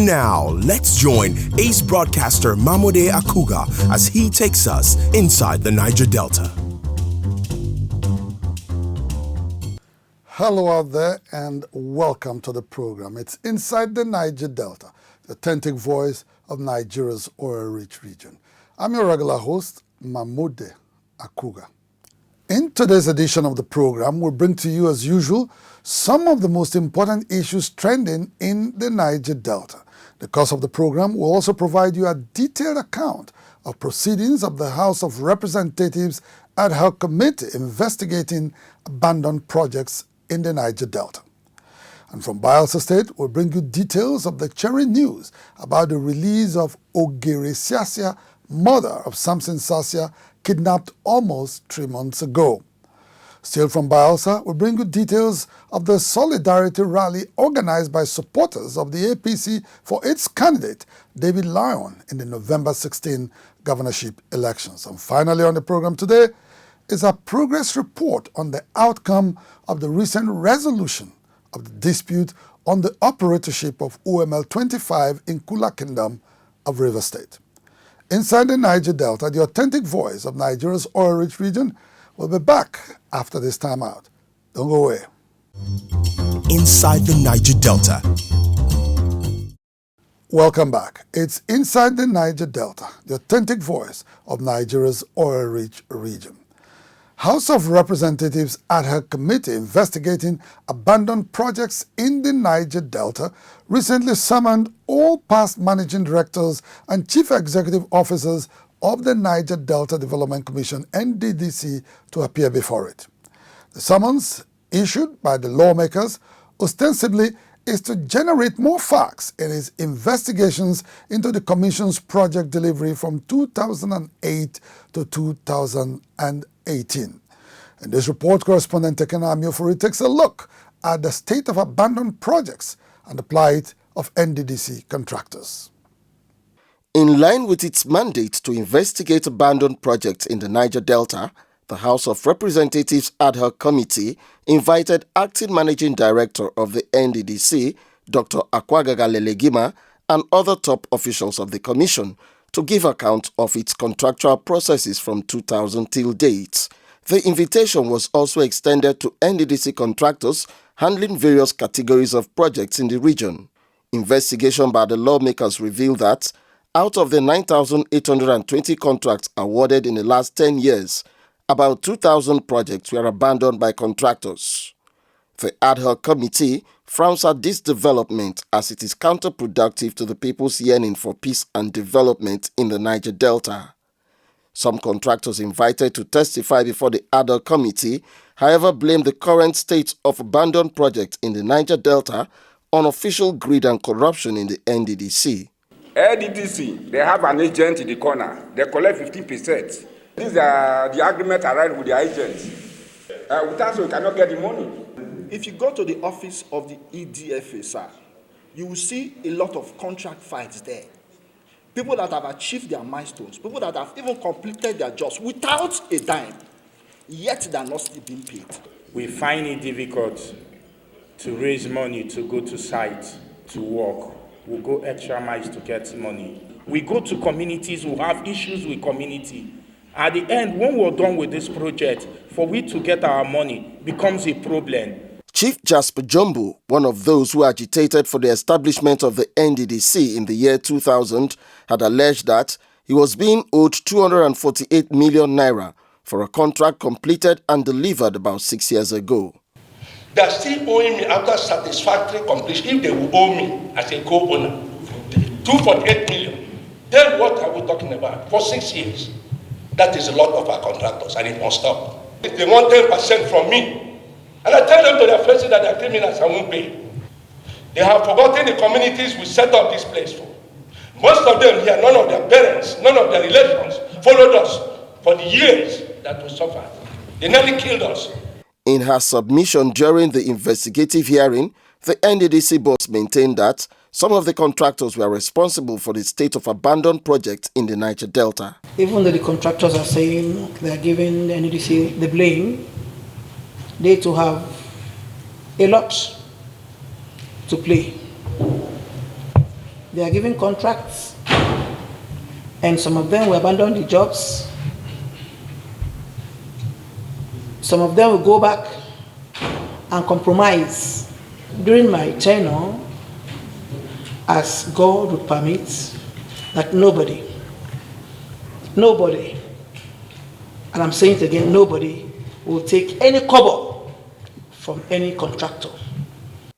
Now, let's join ace broadcaster Mamode Akugha as he takes us inside the Niger Delta. Hello out there and welcome to the program. It's Inside the Niger Delta, the authentic voice of Nigeria's oil-rich region. I'm your regular host, Mamode Akugha. In today's edition of the program, we'll bring to you, as usual, some of the most important issues trending in the Niger Delta. In the course of the program, we'll also provide you a detailed account of proceedings of the House of Representatives ad hoc committee investigating abandoned projects in the Niger Delta. And from Bayelsa State, we'll bring you details of the cheering news about the release of Ogere Siasia, mother of Samson Siasia, kidnapped almost 3 months ago. Still from Bayelsa, we'll bring you details of the solidarity rally organized by supporters of the APC for its candidate, David Lyon, in the November 16 governorship elections. And finally on the program today is a progress report on the outcome of the recent resolution of the dispute on the operatorship of OML 25 in Kula Kingdom of Rivers State. Inside the Niger Delta, the authentic voice of Nigeria's oil-rich region, will be back after this time out. Don't go away. Inside the Niger Delta. Welcome back. It's Inside the Niger Delta, the authentic voice of Nigeria's oil-rich region. House of Representatives ad hoc committee investigating abandoned projects in the Niger Delta recently summoned all past managing directors and chief executive officers of the Niger Delta Development Commission, NDDC, to appear before it. The summons, issued by the lawmakers, ostensibly is to generate more facts in its investigations into the Commission's project delivery from 2008 to 2018. In this report, correspondent Tekena Amiofuri takes a look at the state of abandoned projects and the plight of NDDC contractors. In line with its mandate to investigate abandoned projects in the Niger Delta, the House of Representatives ad hoc committee invited Acting Managing Director of the NDDC, Dr. Akugha, and other top officials of the Commission to give account of its contractual processes from 2000 till date. The invitation was also extended to NDDC contractors handling various categories of projects in the region. Investigation by the lawmakers revealed that out of the 9,820 contracts awarded in the last 10 years, about 2,000 projects were abandoned by contractors. The ad hoc committee frowns at this development as it is counterproductive to the people's yearning for peace and development in the Niger Delta. Some contractors invited to testify before the ad hoc committee, however, blame the current state of abandoned projects in the Niger Delta on official greed and corruption in the NDDC. NDDC, they have an agent in the corner. They collect 15%. These are the agreement arrived with the agents. With us, we cannot get the money. If you go to the office of the EDFA, sir, you will see a lot of contract fights there. People that have achieved their milestones, people that have even completed their jobs without a dime, yet they are not still being paid. We find it difficult to raise money to go to site, to work. We'll go extra miles to get money. We go to communities who have issues with community. At the end, when we're done with this project, for we to get our money becomes a problem. Chief Jasper Jumbo, one of those who agitated for the establishment of the NDDC in the year 2000, had alleged that he was being owed 248 million naira for a contract completed and delivered about 6 years ago. They are still owing me after satisfactory completion. If they will owe me as a co-owner 248 million, then what are we talking about? For 6 years. That is a lot of our contractors, and it must stop. If they want 10% from me, and I tell them to their faces that they are criminals, I won't pay. They have forgotten the communities we set up this place for. Most of them here, none of their parents, none of their relations followed us for the years that we suffered. They nearly killed us. In her submission during the investigative hearing, the NDDC boss maintained that some of the contractors were responsible for the state of abandoned projects in the Niger Delta. Even though the contractors are saying they are giving the NDDC the blame, they too have a lot to play. They are given contracts, and some of them will abandon the jobs. Some of them will go back and compromise during my tenure, as God would permit, that nobody, and I'm saying it again, nobody will take any kobo from any contractor.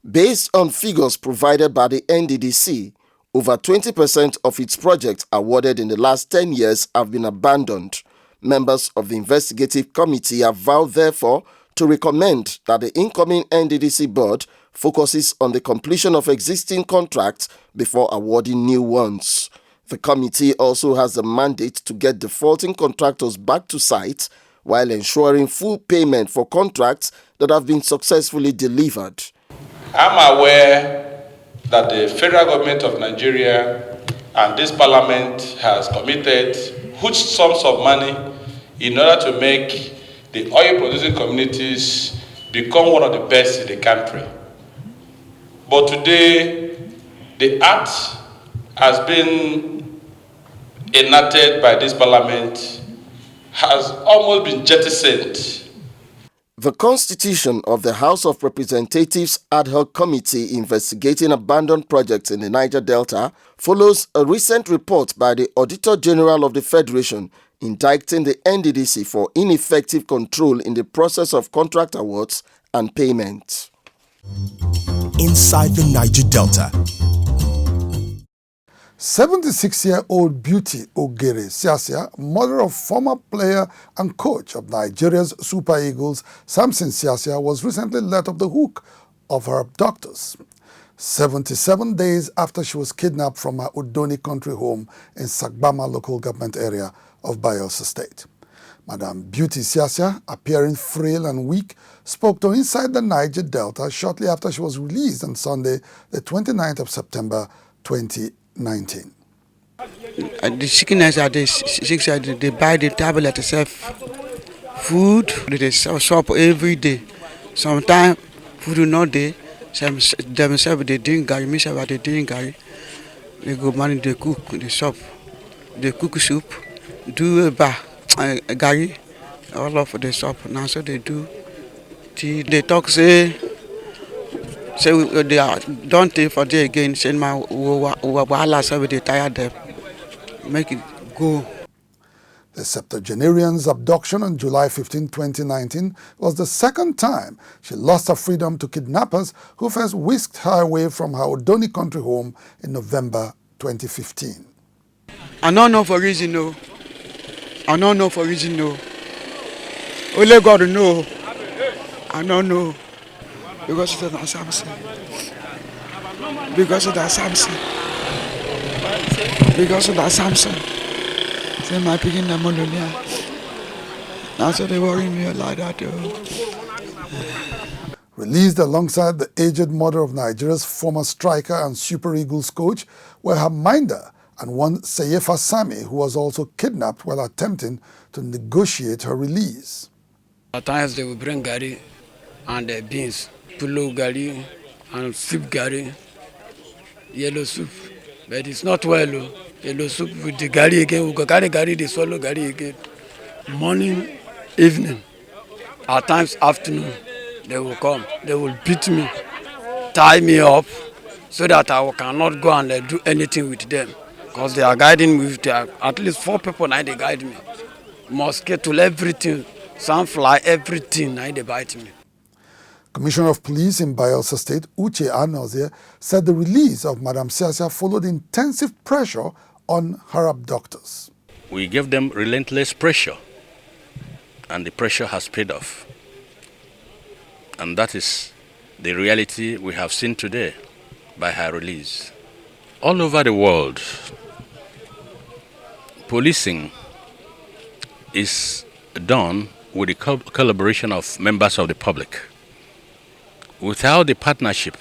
Based on figures provided by the NDDC, over 20% of its projects awarded in the last 10 years have been abandoned. Members of the investigative committee have vowed, therefore, to recommend that the incoming NDDC board focuses on the completion of existing contracts before awarding new ones. The committee also has the mandate to get defaulting contractors back to site while ensuring full payment for contracts that have been successfully delivered. I'm aware that the federal government of Nigeria and this parliament has committed huge sums of money in order to make the oil-producing communities become one of the best in the country. But today, the act has been enacted by this parliament has almost been jettisoned. The constitution of the House of Representatives Ad Hoc Committee investigating abandoned projects in the Niger Delta follows a recent report by the Auditor General of the Federation indicting the NDDC for ineffective control in the process of contract awards and payment. Inside the Niger Delta. 76-year-old Beauty Ogere Siasia, mother of former player and coach of Nigeria's Super Eagles, Samson Siasia, was recently let off the hook of her abductors. 77 days after she was kidnapped from her Udoni country home in Sagbama local government area of Bayelsa State. Madam Beauty Siasia, appearing frail and weak, spoke to Inside the Niger Delta shortly after she was released on Sunday, the 29th of September 2019. The sickness at the sick side, they buy the tablet itself, food, they shop every day. Sometimes food is not there, themselves they drink gari, myself they drink gari. They go money, they cook, they shop, they cook soup, do a bar, gari, all of the shop. Now so they do tea, they talk say they are don't take for day again, send my wahala so they tired them. Make it go. The septuagenarian's abduction on July 15, 2019 was the second time she lost her freedom to kidnappers who first whisked her away from her Udoni country home in November 2015. I don't know for reason, no. I don't know for reason, no. Only God know. I don't know. Because of that Samson. Because of that Samson. Because of that Samson. Say my picking the Molonia. That's what they worry me like that. Released alongside the aged mother of Nigeria's former striker and Super Eagles coach were her minder and one Seyefa Sami, who was also kidnapped while attempting to negotiate her release. At times they will bring gari and beans, pulu gari and soup gari, yellow soup. But it's not well. Yellow soup with the gari again. We go carry gari, they swallow gari again. Morning, evening, at times afternoon, they will come. They will beat me, tie me up, so that I cannot go and do anything with them. Because they are guiding me with at least 4 people now they guide me. Mosquito, everything, sunfly, everything now they bite me. Commissioner of Police in Bayelsa State, Uche Anozie, said the release of Madam Siasia followed intensive pressure on her abductors. We gave them relentless pressure, and the pressure has paid off. And that is the reality we have seen today by her release. All over the world, policing is done with the collaboration of members of the public. Without the partnership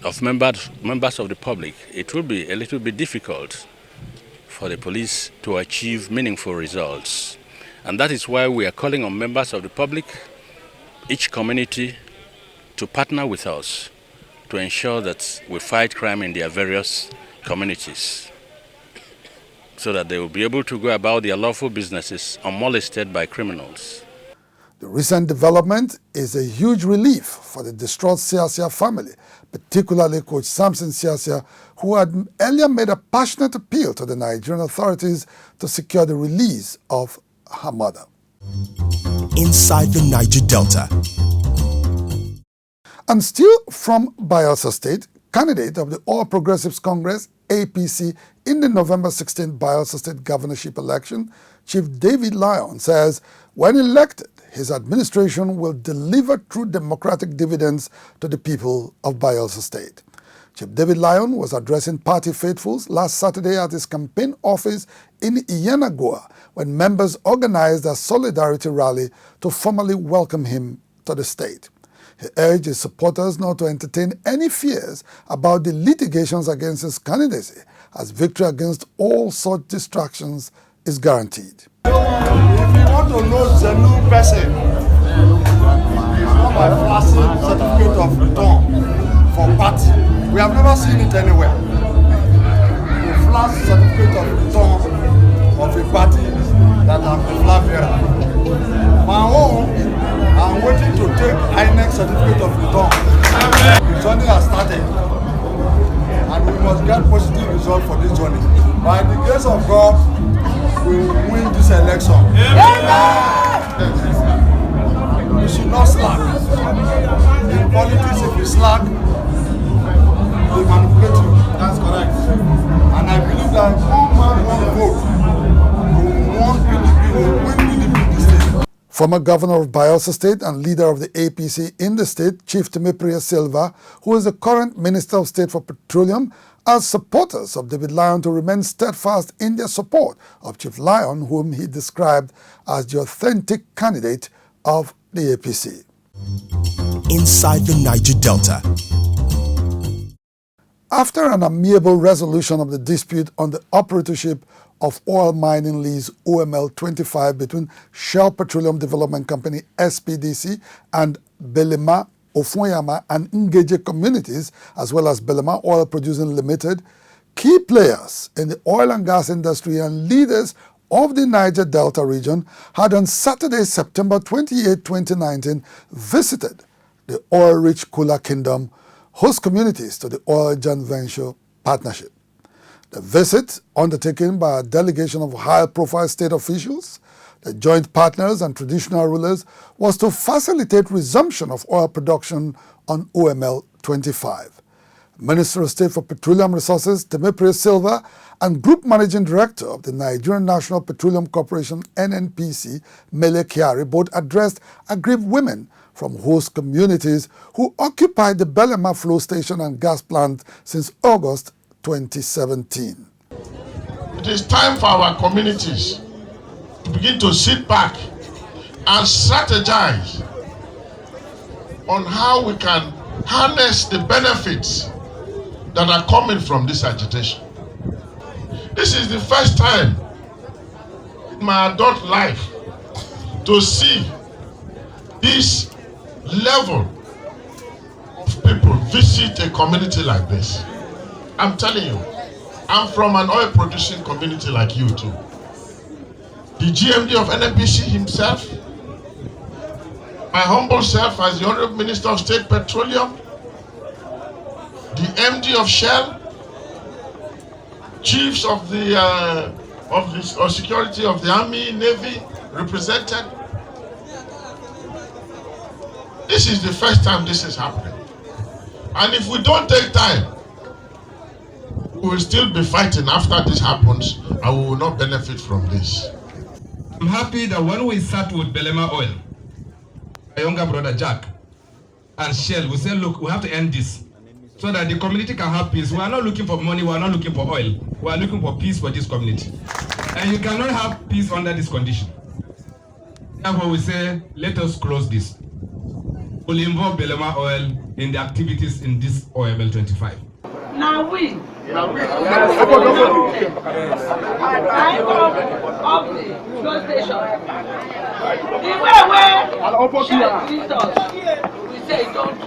of members of the public, it will be a little bit difficult for the police to achieve meaningful results. And that is why we are calling on members of the public, each community, to partner with us to ensure that we fight crime in their various communities so that they will be able to go about their lawful businesses unmolested by criminals. The recent development is a huge relief for the distraught Siasia family, particularly Coach Samson Siasia, who had earlier made a passionate appeal to the Nigerian authorities to secure the release of her mother. Inside the Niger Delta. And still from Bayelsa State, candidate of the All Progressives Congress, APC, in the November 16 Bayelsa State Governorship election, Chief David Lyon says when elected, his administration will deliver true democratic dividends to the people of Bayelsa State. Chief David Lyon was addressing party faithfuls last Saturday at his campaign office in Iyenagoa when members organized a solidarity rally to formally welcome him to the state. He urged his supporters not to entertain any fears about the litigations against his candidacy, as victory against all such distractions is guaranteed. If you want to know the new person, it's not by flashing certificate of return for party. We have never seen it anywhere. We flash certificate of return of a party that have been flag bearer. My own, I'm waiting to take INEC certificate of return. The journey has started, and we must get positive result for this journey. By the grace of God, we will win this election. We should not slack. In politics, if we slack, they manipulate you. That's correct. And I believe that one man, one vote, we won PDP, we will win PDP this state. Former governor of Bayelsa State and leader of the APC in the state, Chief Temepria Silva, who is the current Minister of State for Petroleum, asked supporters of David Lyon to remain steadfast in their support of Chief Lyon, whom he described as the authentic candidate of the APC. Inside the Niger Delta. After an amiable resolution of the dispute on the operatorship of oil mining lease OML 25 between Shell Petroleum Development Company SPDC and Belema, Ofunyama and Ngeje communities, as well as Belema Oil Producing Limited, key players in the oil and gas industry and leaders of the Niger Delta region had on Saturday, September 28, 2019, visited the oil-rich Kula Kingdom, host communities to the Oil Joint Venture Partnership. The visit, undertaken by a delegation of high-profile state officials, the joint partners and traditional rulers, was to facilitate resumption of oil production on OML 25. Minister of State for Petroleum Resources, Temepria Silva, and Group Managing Director of the Nigerian National Petroleum Corporation, NNPC, Mele Kyari, both addressed aggrieved women from host communities who occupied the Belema flow station and gas plant since August 2017. It is time for our communities to begin to sit back and strategize on how we can harness the benefits that are coming from this agitation. This is the first time in my adult life to see this level of people visit a community like this. I'm telling you, I'm from an oil producing community like you too. The GMD of NNPC himself, my humble self as the Honorable Minister of State Petroleum, the MD of Shell, chiefs of the security of the Army, Navy represented. This is the first time this is happening. And if we don't take time, we will still be fighting after this happens and we will not benefit from this. I'm happy that when we start with Belema Oil, my younger brother Jack and Shell, we say, look, we have to end this so that the community can have peace. We are not looking for money, we are not looking for oil. We are looking for peace for this community. And you cannot have peace under this condition. Therefore we say, let us close this. We'll involve Belema Oil in the activities in this OML 25. Now we. Of the fuel station. The way Shell treat us, we say don't do.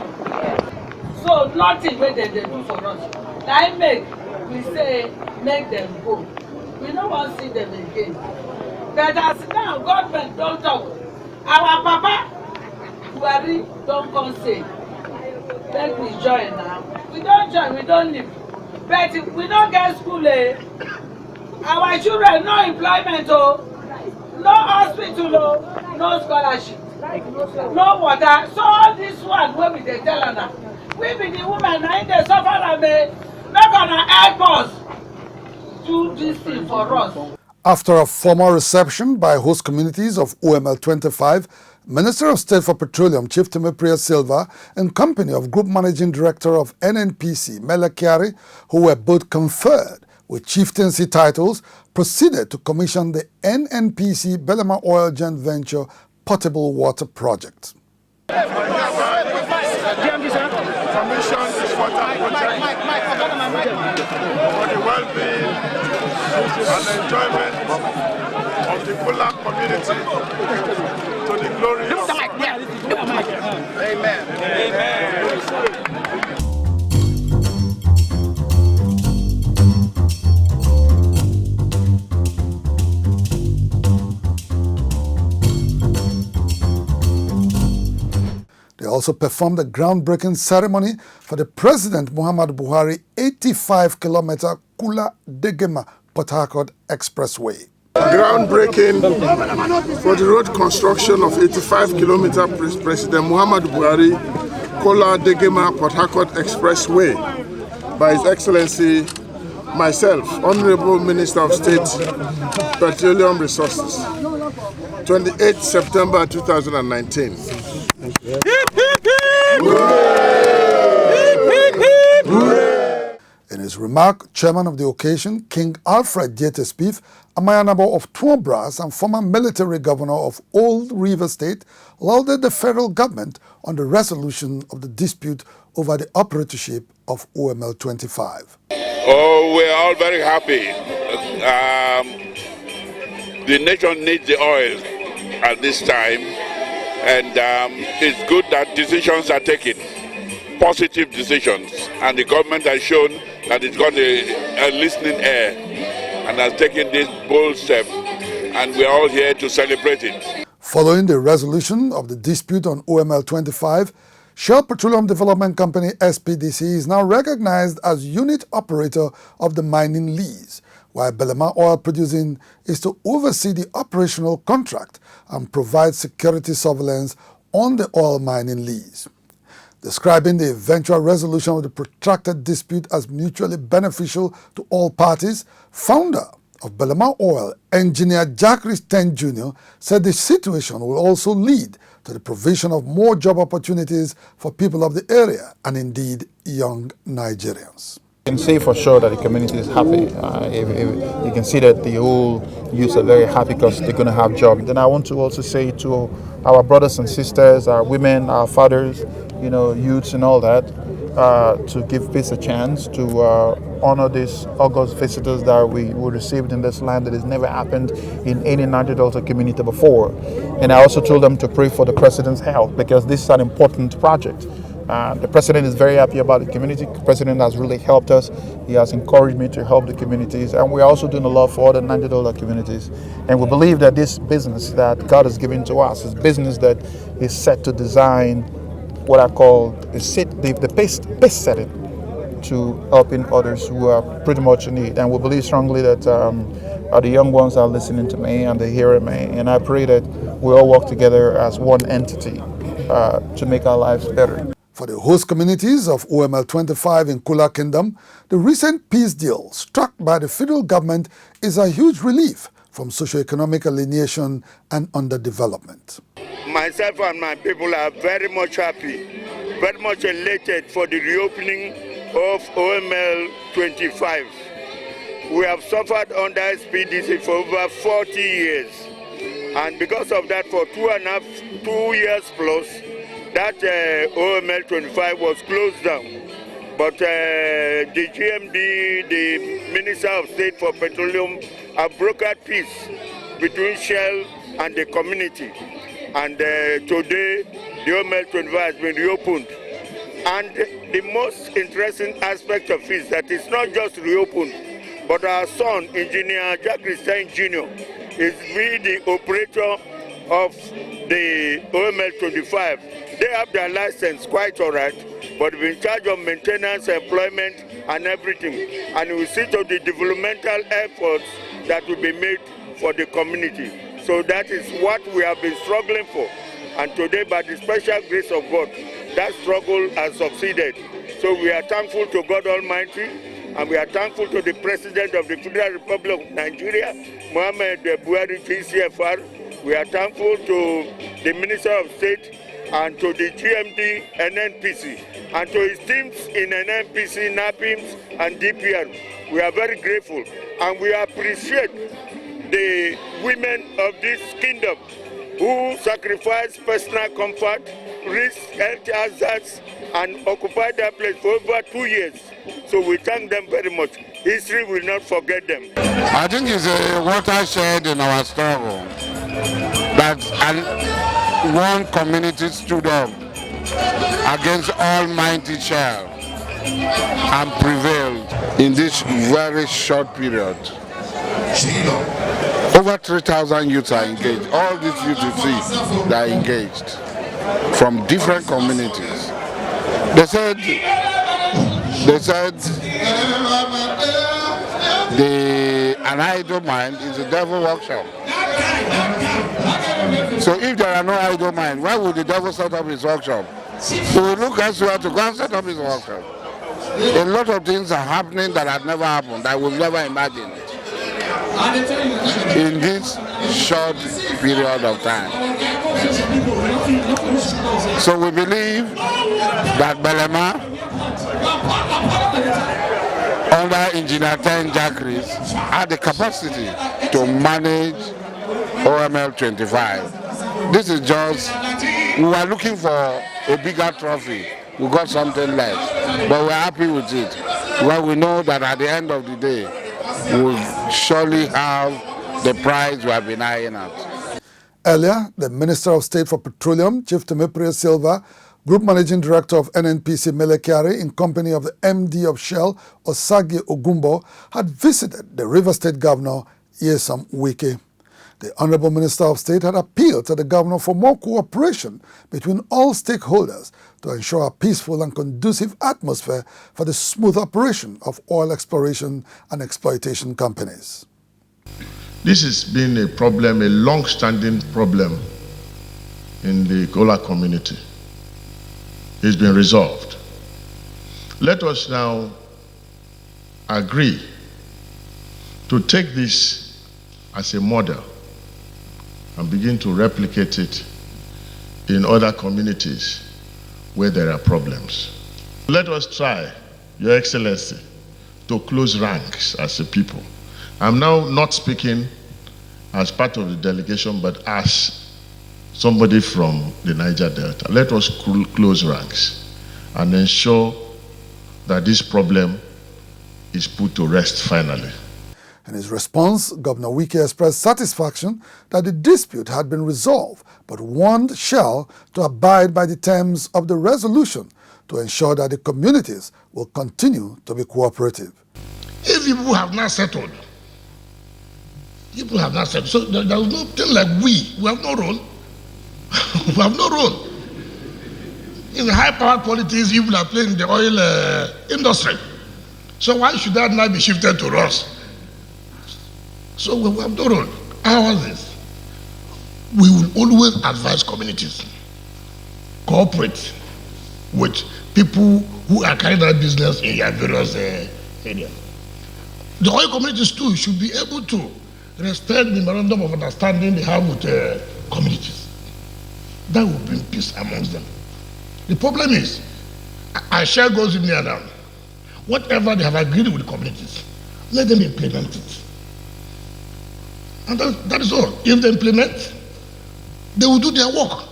So nothing wey dem dey do for us. Na im make we say make dem go. We no wan see them again. But as now government don talk, our papa Buhari don come say make we join now. We don join, we don leave. But we don't get school. Our children no employment, no hospital, no scholarship, no water. So all this one wey we dey tell her, we be the women na im dey suffer am. Not gonna help us do this thing for us. After a formal reception by host communities of OML 25, Minister of State for Petroleum Chief Timipriya Silva, in company of Group Managing Director of NNPC Mele Kyari, who were both conferred with chieftaincy titles, proceeded to commission the NNPC Belema Oil Joint Venture Potable Water Project. For the well-being and enjoyment of the Kula community to the glory of Amen. They also performed a groundbreaking ceremony for the President Muhammadu Buhari 85-kilometer Kula Degema Port Harcourt Expressway. Groundbreaking for the road construction of 85-kilometer President Muhammadu Buhari Kula Degema Port Harcourt Expressway by His Excellency myself, Honorable Minister of State, Petroleum Resources, 28 September 2019. In his remark, Chairman of the occasion, King Alfred Spieth, Amayanabo of Tuobras and former military governor of Old River State, lauded the federal government on the resolution of the dispute over the operatorship of OML 25. Oh, we're all very happy. The nation needs the oil at this time, and it's good that decisions are taken, positive decisions, and the government has shown that it's got a listening ear and has taken this bold step, and we're all here to celebrate it. Following the resolution of the dispute on OML 25, Shell Petroleum Development Company SPDC is now recognized as unit operator of the mining lease, while Belema Oil Producing is to oversee the operational contract and provide security surveillance on the oil mining lease. Describing the eventual resolution of the protracted dispute as mutually beneficial to all parties, founder of Belema Oil, Engineer Jack Ten Jr., said the situation will also lead to the provision of more job opportunities for people of the area and indeed young Nigerians. You can say for sure that the community is happy. You can see that the whole youth are very happy because they're going to have jobs. Then I want to also say to our brothers and sisters, our women, our fathers, youths and all that, to give peace a chance to honor these august visitors that we received in this land that has never happened in any Niger Delta community before. And I also told them to pray for the president's health because this is an important project. The president is very happy about the community. The president has really helped us. He has encouraged me to help the communities. And we're also doing a lot for other Niger Delta communities. And we believe that this business that God has given to us is business that is set to design what I call the pace setting to helping others who are pretty much in need. And we believe strongly that the young ones are listening to me and they're hearing me. And I pray that we all work together as one entity to make our lives better. For the host communities of OML 25 in Kula Kingdom, the recent peace deal struck by the federal government is a huge relief from socio-economic alienation and underdevelopment. Myself and my people are very much happy, very much elated for the reopening of OML 25. We have suffered under SPDC for over 40 years, and because of that, for 2 years plus, that OML 25 was closed down. But the GMD, the Minister of State for Petroleum, have brokered peace between Shell and the community. And today, the OML 25 has been reopened. And the most interesting aspect of it is that it's not just reopened, but our son, Engineer Jack Christian Jr., is really the operator of the OML 25. They have their license quite all right, but we're in charge of maintenance, employment, and everything. And we see to the developmental efforts that will be made for the community. So that is what we have been struggling for. And today, by the special grace of God, that struggle has succeeded. So we are thankful to God Almighty, and we are thankful to the President of the Federal Republic of Nigeria, Mohammed Buhari, GCFR. We are thankful to the Minister of State and to the GMD NNPC and to his teams in NNPC, NAPIMS, and DPR. We are very grateful, and we appreciate the women of this kingdom who sacrifice personal comfort, risk health hazards, and occupy that place for over 2 years. So we thank them very much. History will not forget them. I think it's a watershed in our struggle that one community stood up against Almighty Shell and prevailed in this very short period. Over 3,000 youths are engaged. All these youths you see, they are engaged from different communities. They said an idle mind is a devil workshop. So if there are no idle minds, why would the devil set up his workshop? So we look elsewhere to go and set up his workshop. A lot of things are happening that have never happened, that we've never imagined in this short period of time. So we believe that Belema, under Engineer Ten Jackeries, had the capacity to manage OML 25. This is just, we were looking for a bigger trophy. We got something less, but we're happy with it. Well, we know that at the end of the day, we'll surely have the prize we have been eyeing at. Earlier, the Minister of State for Petroleum, Chief Temepere Silva, Group Managing Director of NNPC Melekari, in company of the MD of Shell, Osage Ogumbo, had visited the River State Governor, Nyesom Wike. The Honorable Minister of State had appealed to the Governor for more cooperation between all stakeholders to ensure a peaceful and conducive atmosphere for the smooth operation of oil exploration and exploitation companies. This has been a problem, a long-standing problem in the Gola community. It's been resolved. Let us now agree to take this as a model and begin to replicate it in other communities where there are problems. Let us try, Your Excellency, to close ranks as a people. I'm now not speaking as part of the delegation, but as somebody from the Niger Delta. Let us close ranks and ensure that this problem is put to rest finally. In his response, Governor Wike expressed satisfaction that the dispute had been resolved, but warned Shell to abide by the terms of the resolution to ensure that the communities will continue to be cooperative. If people have not settled, so there is nothing like we have no role. We have no role. In the high-powered politics, people are playing the oil industry. So why should that not be shifted to us? So we have no role. Ours is, we will always advise communities, cooperate with people who are carrying out business in their various areas. The oil communities too should be able to respect the memorandum of understanding they have with communities. That will bring peace amongst them. The problem is, our share goes in there now. Whatever they have agreed with the communities, let them implement it. And that is all. If they implement, they will do their work.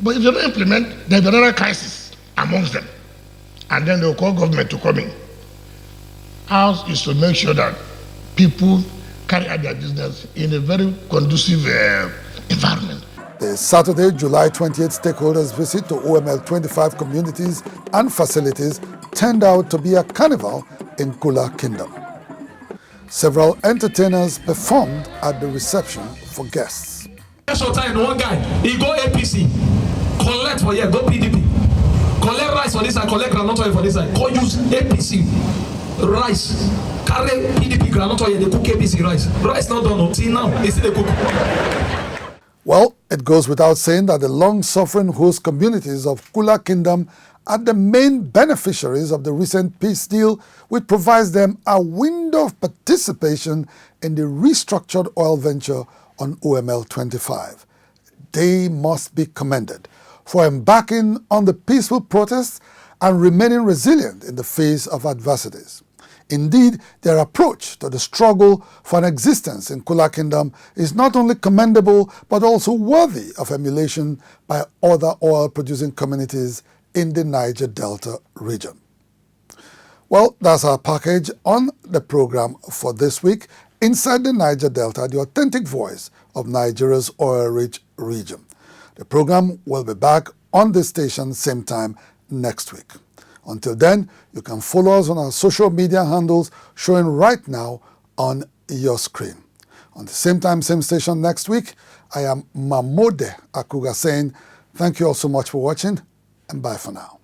But if they don't implement, there will be another crisis amongst them. And then they will call government to come in. Ours is to make sure that people carry out their business in a very conducive environment. The Saturday, July 28th stakeholders visit to OML 25 communities and facilities turned out to be a carnival in Kula Kingdom. Several entertainers performed at the reception for guests. One guy, he go APC, collect for here, go PDP, collect rice for this side, collect groundnut oil for this side, go use APC rice, carry PDP groundnut oil, they cook APC rice. Rice not done, see now, they still cook. Well, it goes without saying that the long-suffering host communities of Kula Kingdom are the main beneficiaries of the recent peace deal, which provides them a window of participation in the restructured oil venture on OML 25. They must be commended for embarking on the peaceful protests and remaining resilient in the face of adversities. Indeed, their approach to the struggle for an existence in Kula Kingdom is not only commendable, but also worthy of emulation by other oil-producing communities in the Niger Delta region. Well, that's our package on the program for this week. Inside the Niger Delta, the authentic voice of Nigeria's oil-rich region. The program will be back on this station same time next week. Until then, you can follow us on our social media handles showing right now on your screen. On the same time, same station next week, I am Mamode Akugha saying thank you all so much for watching and bye for now.